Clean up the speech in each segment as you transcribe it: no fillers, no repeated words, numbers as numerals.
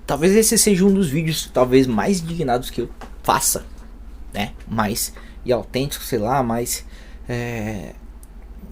talvez esse seja um dos vídeos talvez mais indignados que eu faça, né? Mais e autêntico, sei lá, mas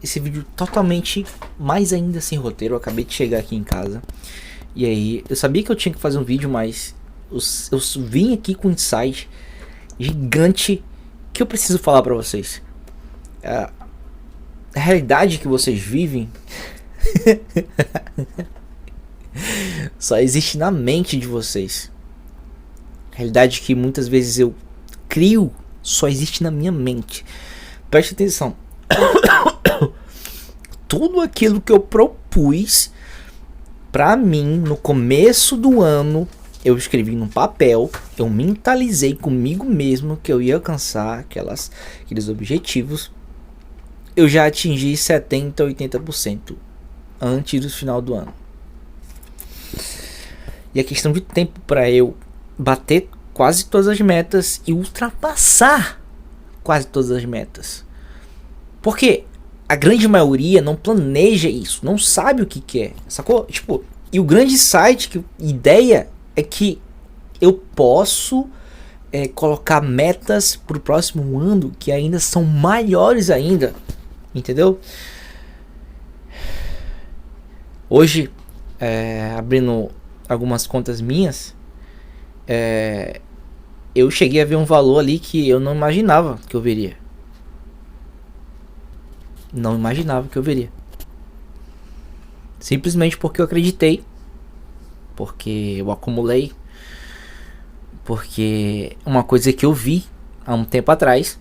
esse vídeo totalmente mais ainda sem roteiro. Eu acabei de chegar aqui em casa e aí eu sabia que eu tinha que fazer um vídeo, mas eu vim aqui com um insight gigante que eu preciso falar pra vocês. A realidade que vocês vivem só existe na mente de vocês. A realidade que muitas vezes eu crio só existe na minha mente. Preste atenção. Tudo aquilo que eu propus pra mim no começo do ano, eu escrevi num papel, eu mentalizei comigo mesmo que eu ia alcançar aqueles objetivos. Eu já atingi 70%, 80% antes do final do ano. E a questão de tempo para eu bater quase todas as metas e ultrapassar quase todas as metas. Porque a grande maioria não planeja isso, não sabe o que quer, sacou? Tipo, e o grande ideia é que eu posso colocar metas pro próximo ano que ainda são maiores ainda, entendeu? Hoje, abrindo algumas contas minhas, eu cheguei a ver um valor ali que eu não imaginava que eu veria. Não imaginava que eu veria. Simplesmente porque eu acreditei. Porque eu acumulei. Porque uma coisa que eu vi há um tempo atrás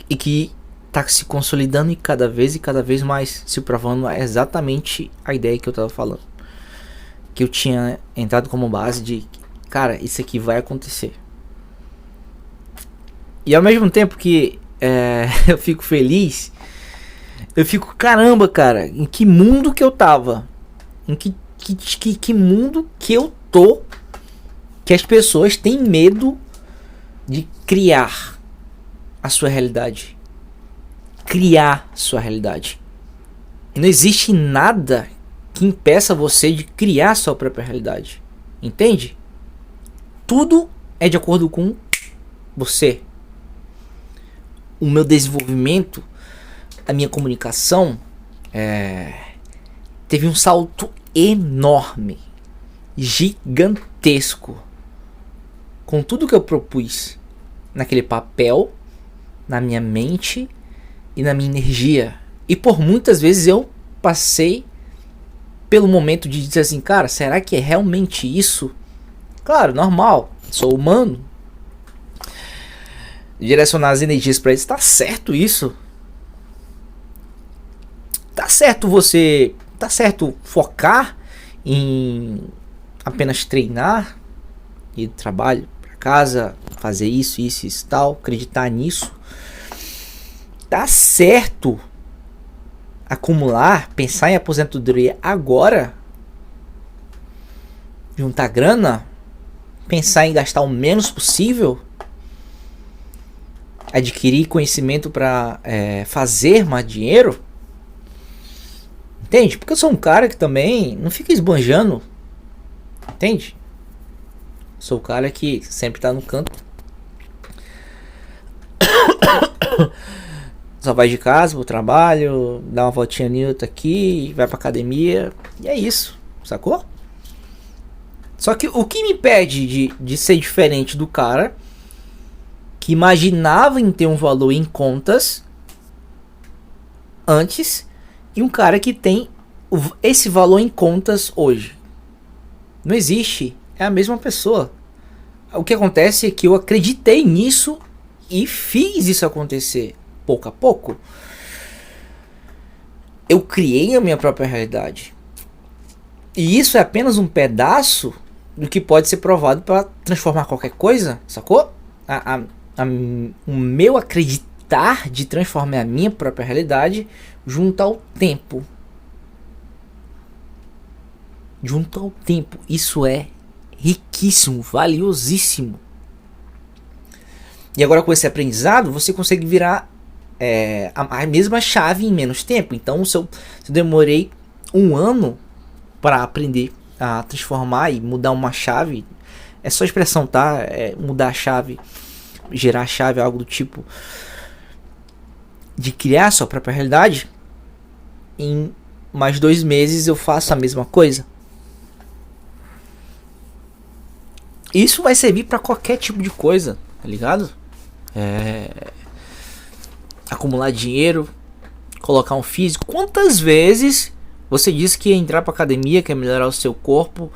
e que tá se consolidando e cada vez mais se provando exatamente a ideia que eu tava falando. Que eu tinha entrado como base de, cara, isso aqui vai acontecer. E ao mesmo tempo que eu fico feliz, eu fico, caramba, cara, em que mundo que eu tava? Em que mundo que eu tô, que as pessoas têm medo de criar a sua realidade. Criar sua realidade. Não existe nada que impeça você de criar a sua própria realidade. Entende? Tudo é de acordo com você. O meu desenvolvimento, a minha comunicação teve um salto enorme, gigantesco, com tudo que eu propus naquele papel, na minha mente e na minha energia. E por muitas vezes eu passei pelo momento de dizer assim, cara, será que é realmente isso? Claro, normal, sou humano. Direcionar as energias para isso, tá certo isso. Tá certo focar em apenas treinar, ir do trabalho para casa, fazer isso e tal, acreditar nisso. Tá certo acumular, pensar em aposentadoria agora, juntar grana, pensar em gastar o menos possível, adquirir conhecimento para fazer mais dinheiro. Entende? Porque eu sou um cara que também não fica esbanjando. Entende? Sou o cara que sempre tá no canto. Só vai de casa pro trabalho, dá uma voltinha nilta aqui, vai pra academia. E é isso, sacou? Só que o que me impede de ser diferente do cara que imaginava em ter um valor em contas antes e um cara que tem esse valor em contas hoje? Não existe, é a mesma pessoa. O que acontece é que eu acreditei nisso e fiz isso acontecer pouco a pouco. Eu criei a minha própria realidade. E isso é apenas um pedaço do que pode ser provado para transformar qualquer coisa, sacou? O meu acreditar de transformar a minha própria realidade junto ao tempo. Junto ao tempo. Isso é riquíssimo, valiosíssimo. E agora com esse aprendizado, você consegue virar a mesma chave em menos tempo. Então, se eu demorei um ano para aprender a transformar e mudar uma chave. É só expressão, tá? É mudar a chave, gerar a chave, algo do tipo. De criar a sua própria realidade. Em mais 2 meses eu faço a mesma coisa. Isso vai servir para qualquer tipo de coisa, tá ligado? Acumular dinheiro, colocar um físico. Quantas vezes você disse que ia entrar pra academia, que ia melhorar o seu corpo?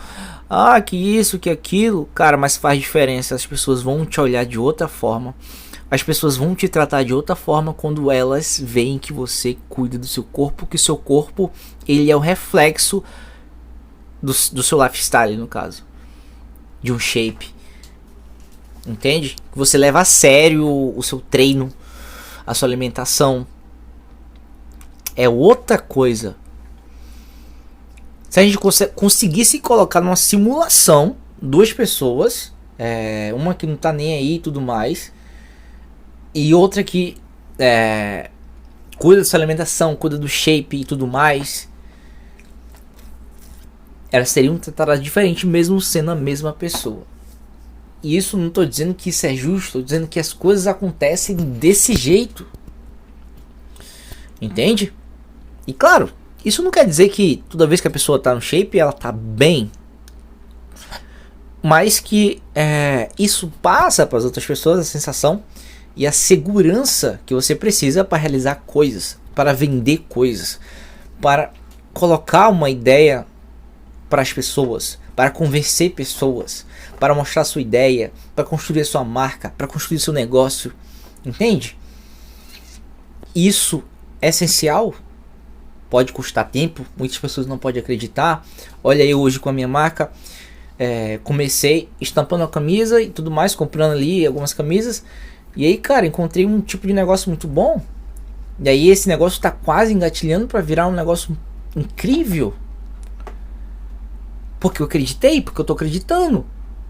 Ah, que isso, que aquilo. Cara, mas faz diferença. As pessoas vão te olhar de outra forma. As pessoas vão te tratar de outra forma quando elas veem que você cuida do seu corpo. Que o seu corpo, ele é o reflexo do seu lifestyle, no caso. De um shape. Entende? Que você leva a sério o seu treino, a sua alimentação. É outra coisa. Se a gente conseguisse colocar numa simulação 2 pessoas, uma que não tá nem aí e tudo mais, e outra que cuida da sua alimentação, cuida do shape e tudo mais, elas seriam tratadas diferente mesmo sendo a mesma pessoa. E isso não tô dizendo que isso é justo, tô dizendo que as coisas acontecem desse jeito. Entende? E claro, isso não quer dizer que toda vez que a pessoa tá no shape ela tá bem, mas que isso passa para as outras pessoas a sensação e a segurança que você precisa para realizar coisas, para vender coisas, para colocar uma ideia para as pessoas, para convencer pessoas, para mostrar sua ideia, para construir sua marca, para construir seu negócio. Entende? Isso é essencial. Pode custar tempo, muitas pessoas não podem acreditar. Olha eu hoje com a minha marca, comecei estampando a camisa e tudo mais, comprando ali algumas camisas. E aí, cara, encontrei um tipo de negócio muito bom. E aí esse negócio está quase engatilhando para virar um negócio incrível. Porque eu acreditei, porque eu tô acreditando.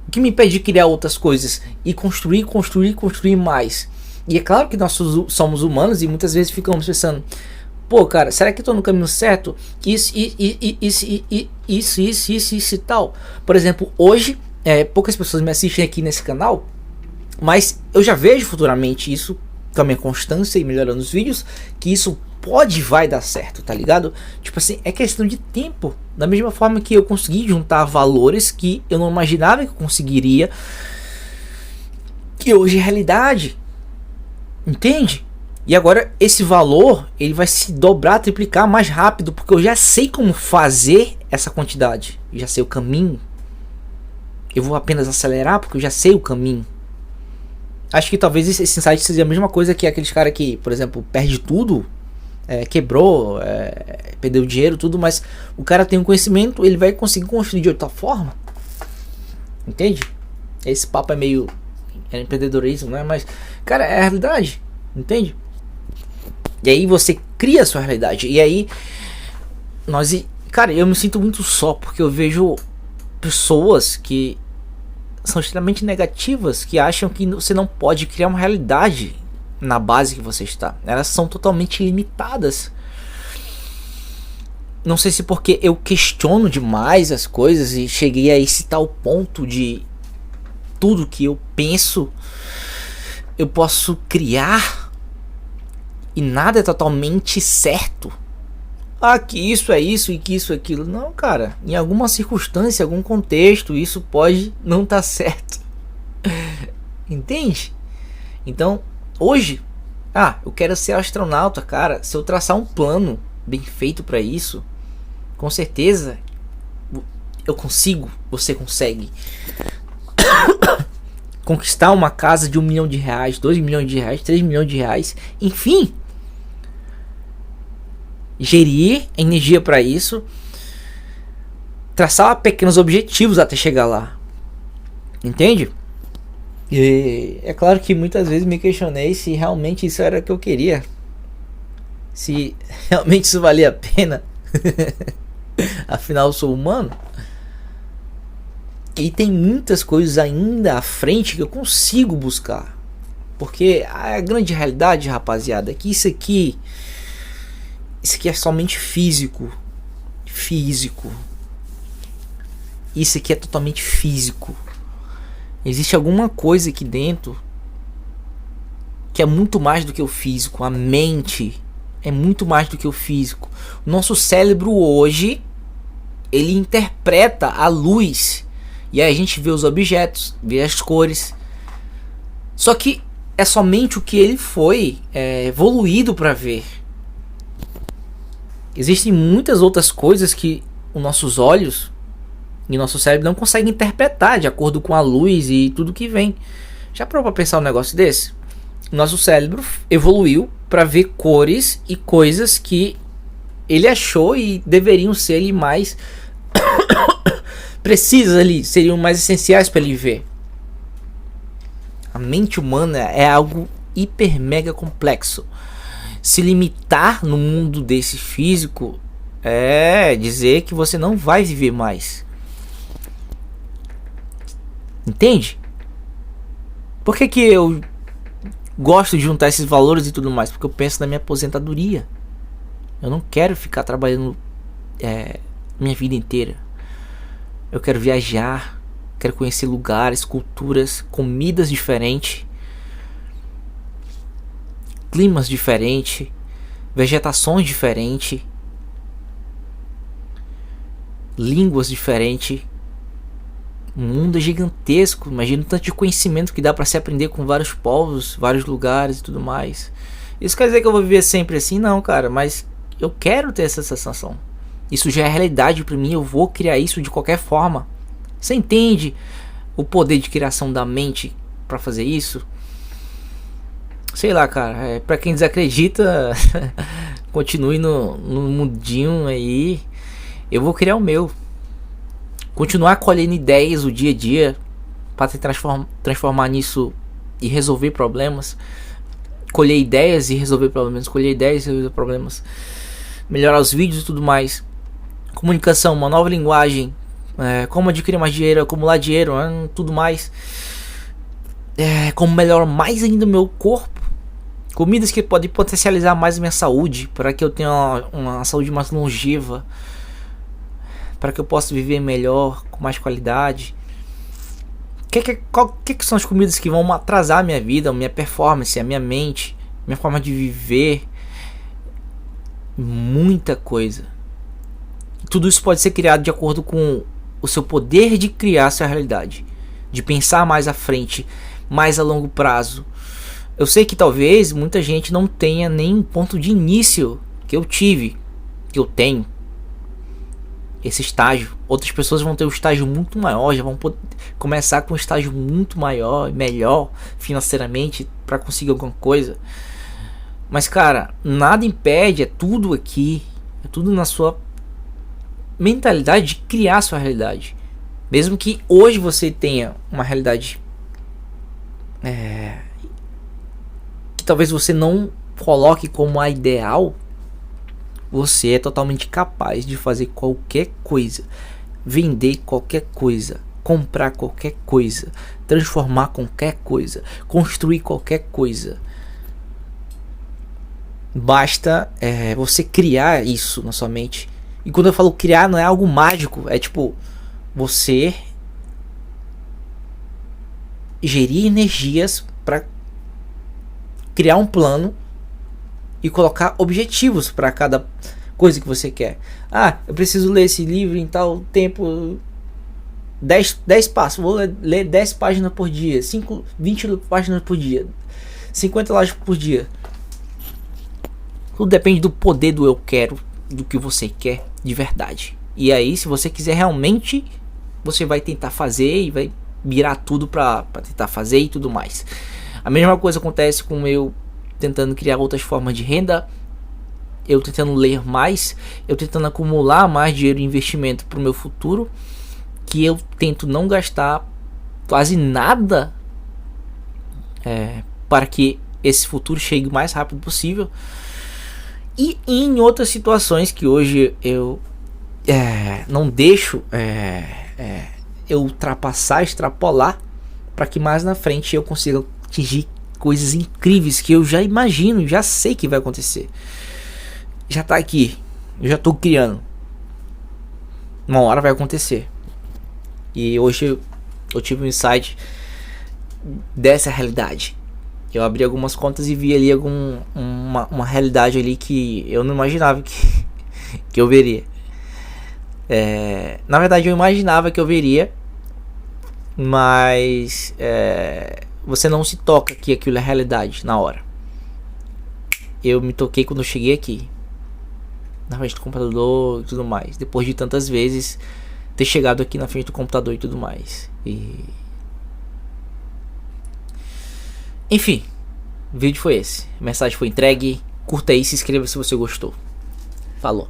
O que me impede de criar outras coisas e construir mais? E é claro que nós somos humanos e muitas vezes ficamos pensando: pô, cara, será que eu tô no caminho certo? Isso e tal. Por exemplo, hoje, poucas pessoas me assistem aqui nesse canal, mas eu já vejo futuramente isso, com a minha constância e melhorando os vídeos, que isso vai dar certo, tá ligado? Tipo assim, é questão de tempo. Da mesma forma que eu consegui juntar valores que eu não imaginava que eu conseguiria, que hoje é realidade. Entende? E agora esse valor ele vai se dobrar, triplicar mais rápido, porque eu já sei como fazer essa quantidade. Eu já sei o caminho. Eu vou apenas acelerar porque eu já sei o caminho. Acho que talvez esse insight seja a mesma coisa que aqueles caras que, por exemplo, perde tudo, quebrou, perdeu dinheiro, tudo, mas o cara tem um conhecimento, ele vai conseguir construir de outra forma. Entende? Esse papo é meio empreendedorismo, né? Mas, cara, é a realidade. Entende? E aí você cria a sua realidade. E aí cara, eu me sinto muito só, porque eu vejo pessoas que são extremamente negativas, que acham que você não pode criar uma realidade na base que você está. Elas são totalmente limitadas. Não sei se porque eu questiono demais as coisas e cheguei a esse tal ponto de tudo que eu penso eu posso criar e nada é totalmente certo. Ah, que isso é isso e que isso é aquilo. Não, cara, em alguma circunstância, algum contexto, isso pode não estar certo. Entende? Então, hoje, eu quero ser astronauta, cara. Se eu traçar um plano bem feito para isso, com certeza eu consigo, você consegue conquistar uma casa de R$1 milhão, R$2 milhões, R$3 milhões, enfim, gerir energia para isso, traçar pequenos objetivos até chegar lá, entende? E é claro que muitas vezes me questionei se realmente isso era o que eu queria, se realmente isso valia a pena. Afinal eu sou humano. E tem muitas coisas ainda à frente que eu consigo buscar. Porque a grande realidade, rapaziada, é que isso aqui é somente físico. isso aqui é totalmente físico. Existe alguma coisa aqui dentro que é muito mais do que o físico. A mente é muito mais do que o físico. O nosso cérebro hoje, ele interpreta a luz. E aí a gente vê os objetos, vê as cores. Só que é somente o que ele foi evoluído para ver. Existem muitas outras coisas que os nossos olhos e nosso cérebro não conseguem interpretar de acordo com a luz e tudo que vem. Já parou para pensar um negócio desse? Nosso cérebro evoluiu para ver cores e coisas que ele achou e deveriam ser ali mais precisas ali, seriam mais essenciais para ele ver. A mente humana é algo hiper mega complexo. Se limitar no mundo desse físico é dizer que você não vai viver mais. Entende? Por que eu gosto de juntar esses valores e tudo mais? Porque eu penso na minha aposentadoria. Eu não quero ficar trabalhando minha vida inteira. Eu quero viajar, quero conhecer lugares, culturas, comidas diferentes, climas diferentes, vegetações diferentes, línguas diferentes. O mundo é gigantesco. Imagina o tanto de conhecimento que dá para se aprender com vários povos, vários lugares e tudo mais. Isso quer dizer que eu vou viver sempre assim? Não, cara, mas eu quero ter essa sensação. Isso já é realidade para mim. Eu vou criar isso de qualquer forma. Você entende o poder de criação da mente para fazer isso? Sei lá, cara. Para quem desacredita, continue no mundinho aí. Eu vou criar o meu. Continuar colhendo ideias o dia a dia para transformar nisso e resolver problemas. Colher ideias e resolver problemas. Colher ideias e resolver problemas. Melhorar os vídeos e tudo mais. Comunicação, uma nova linguagem. Como adquirir mais dinheiro, acumular dinheiro, tudo mais. Como melhorar mais ainda o meu corpo. Comidas que podem potencializar mais a minha saúde. Para que eu tenha uma saúde mais longeva. Para que eu possa viver melhor, com mais qualidade. Que são as comidas que vão atrasar a minha vida, a minha performance, a minha mente, minha forma de viver? Muita coisa. Tudo isso pode ser criado de acordo com o seu poder de criar a sua realidade, de pensar mais à frente, mais a longo prazo. Eu sei que talvez muita gente não tenha nem um ponto de início que eu tive, que eu tenho. Esse estágio, outras pessoas vão ter um estágio muito maior, já vão poder começar com um estágio muito maior, melhor financeiramente para conseguir alguma coisa. Mas cara, nada impede, é tudo aqui, é tudo na sua mentalidade de criar a sua realidade. Mesmo que hoje você tenha uma realidade que talvez você não coloque como a ideal, você é totalmente capaz de fazer qualquer coisa, vender qualquer coisa, comprar qualquer coisa, transformar qualquer coisa, construir qualquer coisa. Basta você criar isso na sua mente. E quando eu falo criar, não é algo mágico, é tipo você gerir energias para criar um plano e colocar objetivos para cada coisa que você quer. Eu preciso ler esse livro em tal tempo, 10 passos, vou ler 10 páginas por dia, 20 páginas por dia, 50 lojas por dia. Tudo depende do poder do eu quero, do que você quer de verdade. E aí, se você quiser realmente, você vai tentar fazer e vai virar tudo para tentar fazer e tudo mais. A mesma coisa acontece com eu tentando criar outras formas de renda, eu tentando ler mais, eu tentando acumular mais dinheiro em investimento para o meu futuro, que eu tento não gastar quase nada para que esse futuro chegue o mais rápido possível. E em outras situações que hoje eu não deixo eu ultrapassar, extrapolar, para que mais na frente eu consiga atingir coisas incríveis que eu já imagino, já sei que vai acontecer. Já tá aqui, eu já tô criando. Uma hora vai acontecer. E hoje eu tive um insight dessa realidade. Eu abri algumas contas e vi ali uma realidade ali que eu não imaginava que eu veria. Na verdade eu imaginava que eu veria, mas você não se toca que aquilo é realidade na hora. Eu me toquei quando eu cheguei aqui, na frente do computador e tudo mais. Depois de tantas vezes ter chegado aqui na frente do computador e tudo mais. Enfim, o vídeo foi esse. A mensagem foi entregue. Curta aí, se inscreva se você gostou. Falou.